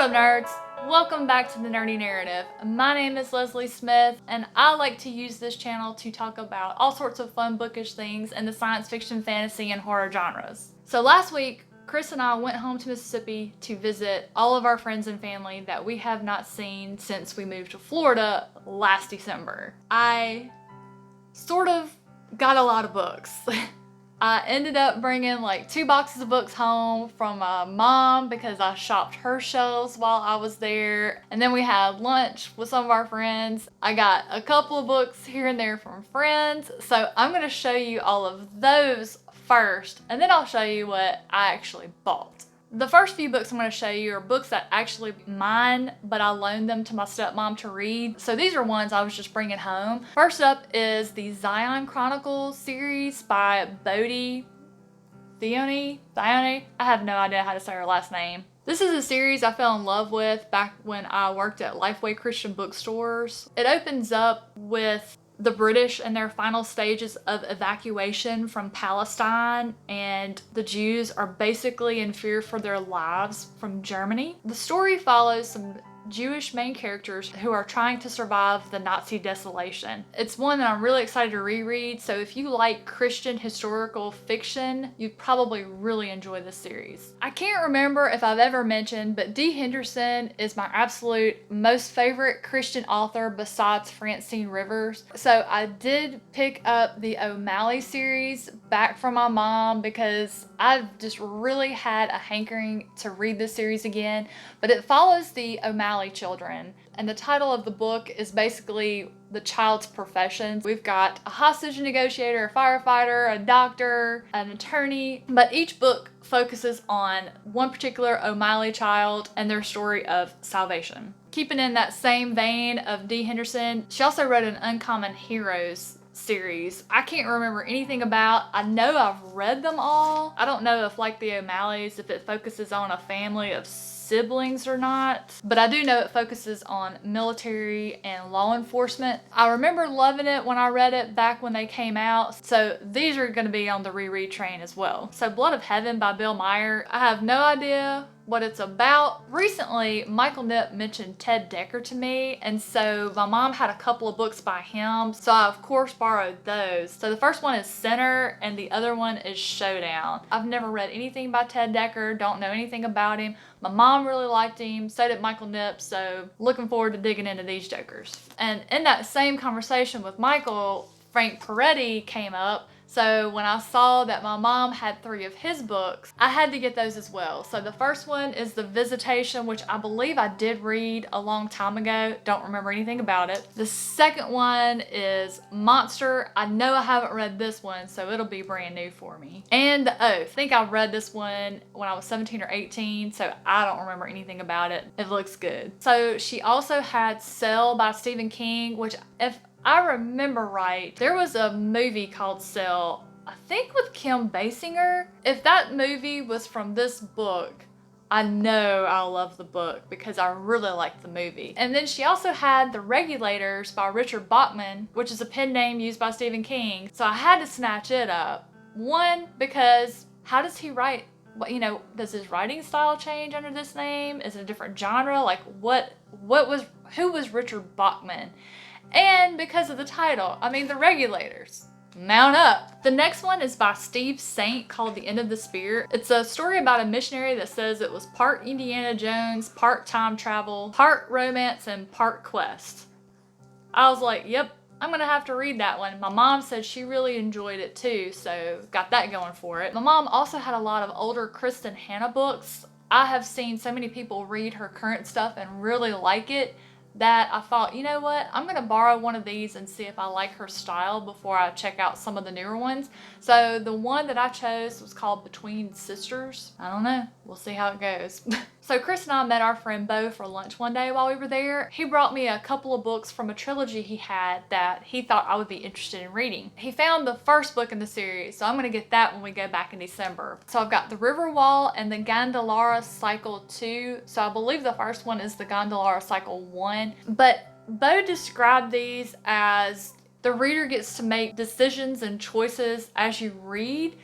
up, nerds? Welcome back to the Nerdy Narrative. My name is Leslie Smith, and I like to use this channel to talk about all sorts of fun bookish things in the science fiction, fantasy, and horror genres. So last week, Chris and I went home to Mississippi to visit all of our friends and family that we have not seen since we moved to Florida last December. I sort of got a lot of books. I ended up bringing like 2 boxes of books home from my mom because I shopped her shelves while I was there. And then we had lunch with some of our friends. I got a couple of books here and there from friends. So I'm going to show you all of those first, and then I'll show you what I actually bought. The first few books I'm going to show you are books that actually mine, but I loaned them to my stepmom to read. So these are ones I was just bringing home. First up is the Zion Chronicles series by Bodhi Thione. I have no idea how to say her last name. This is a series I fell in love with back when I worked at Lifeway Christian bookstores. It opens up with the British and their final stages of evacuation from Palestine, and the Jews are basically in fear for their lives from Germany. The story follows some Jewish main characters who are trying to survive the Nazi desolation. It's one that I'm really excited to reread, so if you like Christian historical fiction, you'd probably really enjoy this series. I can't remember if I've ever mentioned, but Dee Henderson is my absolute most favorite Christian author besides Francine Rivers. So I did pick up the O'Malley series back from my mom because I've just really had a hankering to read this series again, but it follows the O'Malley children, and the title of the book is basically the child's professions. We've got a hostage negotiator, a firefighter, a doctor, an attorney, but each book focuses on one particular O'Malley child and their story of salvation. Keeping in that same vein of Dee Henderson, she also wrote an Uncommon Heroes series I can't remember anything about. I know I've read them all. I don't know if, like the O'Malleys, if it focuses on a family of siblings or not, but I do know it focuses on military and law enforcement. I remember loving it when I read it back when they came out, so these are going to be on the reread train as well. So Blood of Heaven by Bill Meyer, I have no idea what it's about. Recently, Michael Knipp mentioned Ted Dekker to me, and so my mom had a couple of books by him, so I of course borrowed those. So the first one is Sinner and the other one is Showdown. I've never read anything by Ted Dekker, don't know anything about him. My mom really liked him, so did Michael Knipp, so looking forward to digging into these jokers. And in that same conversation with Michael, Frank Peretti came up. So when I saw that my mom had 3 of his books, I had to get those as well. So the first one is The Visitation, which I believe I did read a long time ago. Don't remember anything about it. The second one is Monster. I know I haven't read this one, so it'll be brand new for me. And The Oath. I think I read this one when I was 17 or 18, so I don't remember anything about it. It looks good. So she also had Cell by Stephen King, which if I remember right, there was a movie called Cell, I think with Kim Basinger. If that movie was from this book, I know I'll love the book because I really liked the movie. And then she also had The Regulators by Richard Bachman, which is a pen name used by Stephen King. So I had to snatch it up. One, because how does he write? You know, does his writing style change under this name? Is it a different genre? Like who was Richard Bachman? And because of the title, I mean, The Regulators. Mount up. The next one is by Steve Saint called The End of the Spear. It's a story about a missionary that says it was part Indiana Jones, part time travel, part romance, and part quest. I was like, yep, I'm gonna have to read that one. My mom said she really enjoyed it too, so got that going for it. My mom also had a lot of older Kristen Hanna books. I have seen so many people read her current stuff and really like it, that I thought, you know what, I'm going to borrow one of these and see if I like her style before I check out some of the newer ones. So the one that I chose was called Between Sisters. I don't know. We'll see how it goes. So Chris and I met our friend Bo for lunch one day while we were there. He brought me a couple of books from a trilogy he had that he thought I would be interested in reading. He found the first book in the series, so I'm going to get that when we go back in December. So I've got The River Wall and the Gandalara Cycle 2. So I believe the first one is the Gandalara Cycle 1. But Bo described these as the reader gets to make decisions and choices as you read.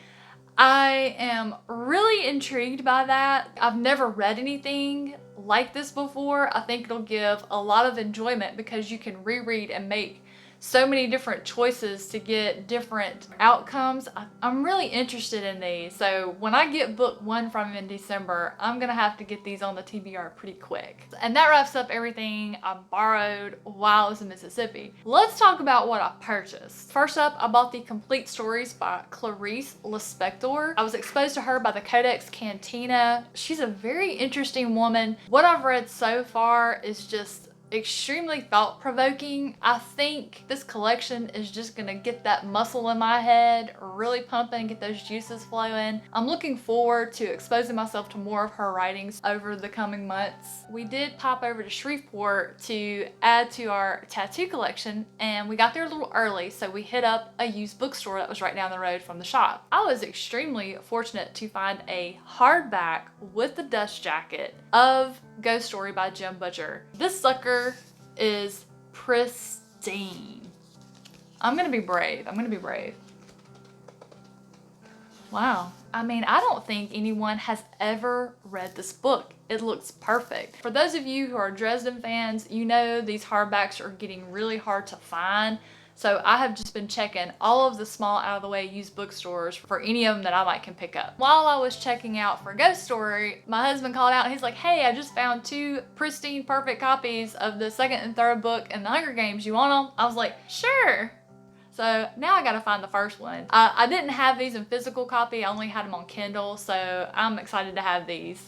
I am really intrigued by that. I've never read anything like this before. I think it'll give a lot of enjoyment because you can reread and make so many different choices to get different outcomes. I'm really interested in these. So when I get book 1 from him in December, I'm gonna have to get these on the TBR pretty quick. And that wraps up everything I borrowed while I was in Mississippi. Let's talk about what I purchased. First up, I bought the Complete Stories by Clarice Lispector. I was exposed to her by the Codex Cantina. She's a very interesting woman. What I've read so far is just extremely thought-provoking. I think this collection is just gonna get that muscle in my head really pumping, get those juices flowing. I'm looking forward to exposing myself to more of her writings over the coming months. We did pop over to Shreveport to add to our tattoo collection, and we got there a little early, so we hit up a used bookstore that was right down the road from the shop. I was extremely fortunate to find a hardback with the dust jacket of Ghost Story by Jim Butcher. This sucker is pristine. I'm gonna be brave. Wow. I mean, I don't think anyone has ever read this book. It looks perfect. For those of you who are Dresden fans, you know these hardbacks are getting really hard to find. So I have just been checking all of the small out of the way used bookstores for any of them that I might can pick up. While I was checking out for Ghost Story, my husband called out and he's like, hey, I just found 2 pristine perfect copies of the 2nd and 3rd book in the Hunger Games. You want them? I was like, sure. So now I gotta find the first one. I didn't have these in physical copy. I only had them on Kindle. So I'm excited to have these.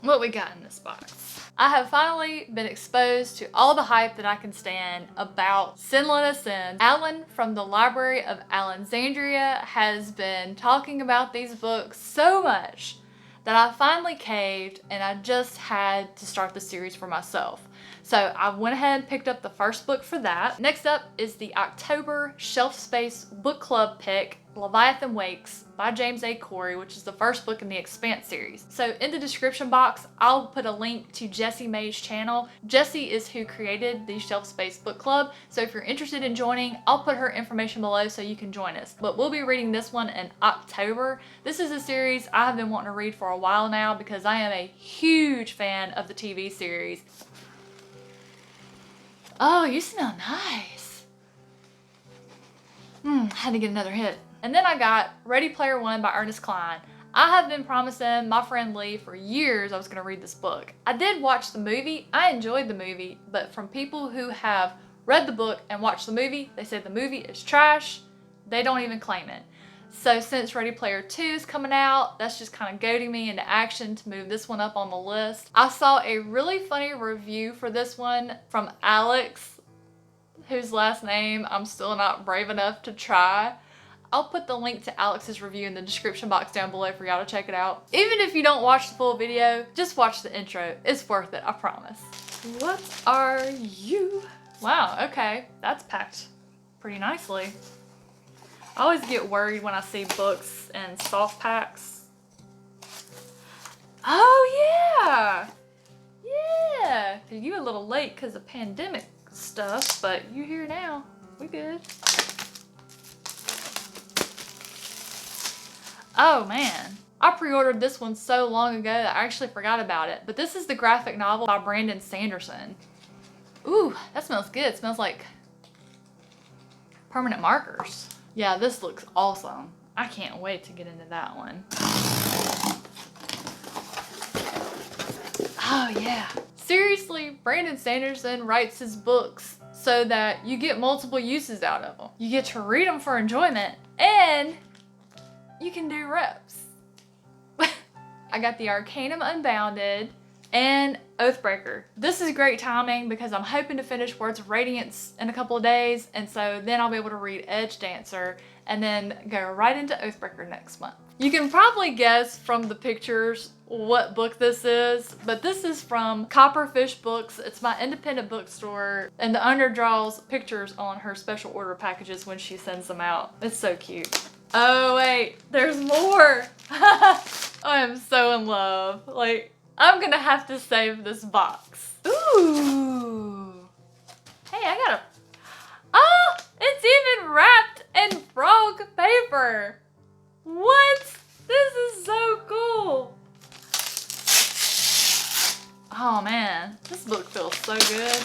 What we got in this box? I have finally been exposed to all the hype that I can stand about Sinless Ascend. Alan from the Library of Alexandria has been talking about these books so much that I finally caved and I just had to start the series for myself. So I went ahead and picked up the first book for that. Next up is the October Shelf Space Book Club pick, Leviathan Wakes by James A. Corey, which is the first book in the Expanse series. So in the description box, I'll put a link to Jessie Mae's channel. Jessie is who created the Shelf Space Book Club. So if you're interested in joining, I'll put her information below so you can join us. But we'll be reading this one in October. This is a series I have been wanting to read for a while now because I am a huge fan of the TV series. Oh, you smell nice. Had to get another hit. And then I got Ready Player One by Ernest Cline. I have been promising my friend Lee for years I was going to read this book. I did watch the movie. I enjoyed the movie, but from people who have read the book and watched the movie, they said the movie is trash. They don't even claim it. So since Ready Player 2 is coming out, that's just kind of goading me into action to move this one up on the list. I saw a really funny review for this one from Alex, whose last name I'm still not brave enough to try. I'll put the link to Alex's review in the description box down below for y'all to check it out. Even if you don't watch the full video, just watch the intro. It's worth it, I promise. What are you? Wow, okay, that's packed pretty nicely. I always get worried when I see books in soft packs. Oh yeah! Yeah! You a little late because of pandemic stuff, but you here now. We good. Oh man. I pre-ordered this one so long ago that I actually forgot about it. But this is the graphic novel by Brandon Sanderson. Ooh, that smells good. It smells like permanent markers. Yeah, this looks awesome. I can't wait to get into that one. Oh yeah. Seriously, Brandon Sanderson writes his books so that you get multiple uses out of them. You get to read them for enjoyment and you can do reps. I got the Arcanum Unbounded and Oathbreaker. This is great timing because I'm hoping to finish Words of Radiance in a couple of days, and so then I'll be able to read Edge Dancer and then go right into Oathbreaker next month. You can probably guess from the pictures what book this is, but this is from Copperfish Books. It's my independent bookstore, and the owner draws pictures on her special order packages when she sends them out. It's so cute. Oh wait, there's more. I am so in love. Like, I'm gonna have to save this box. Ooh. Hey, I got a... Oh, it's even wrapped and frozen. paper. What? This is so cool. Oh man, this book feels so good.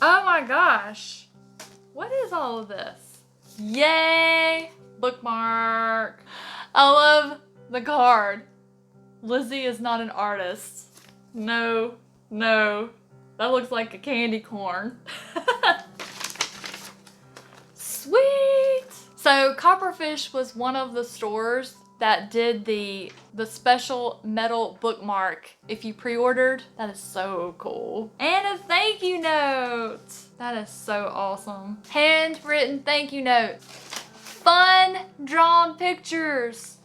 Oh my gosh. What is all of this? Yay! Bookmark. I love the card. Lizzie is not an artist. No, no. That looks like a candy corn. Sweet! So Copperfish was one of the stores that did the special metal bookmark if you pre-ordered. That is so cool. And a thank you note. That is so awesome. Handwritten thank you note. Fun drawn pictures.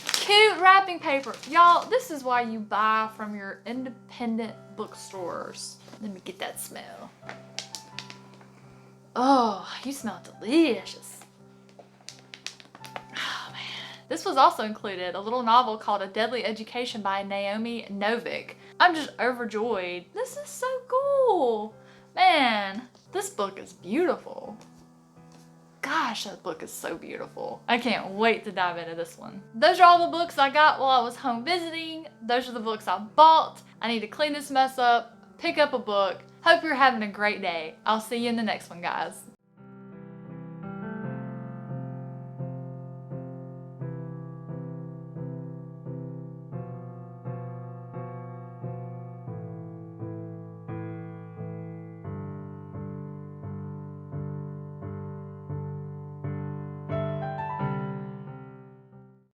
Cute wrapping paper. Y'all, this is why you buy from your independent bookstores. Let me get that smell. Oh, you smell delicious. Oh man. This was also included a little novel called A Deadly Education by Naomi Novik. I'm just overjoyed. This is so cool. Man, this book is beautiful. Gosh, that book is so beautiful. I can't wait to dive into this one. Those are all the books I got while I was home visiting. Those are the books I bought. I need to clean this mess up, pick up a book. Hope you're having a great day. I'll see you in the next one, guys.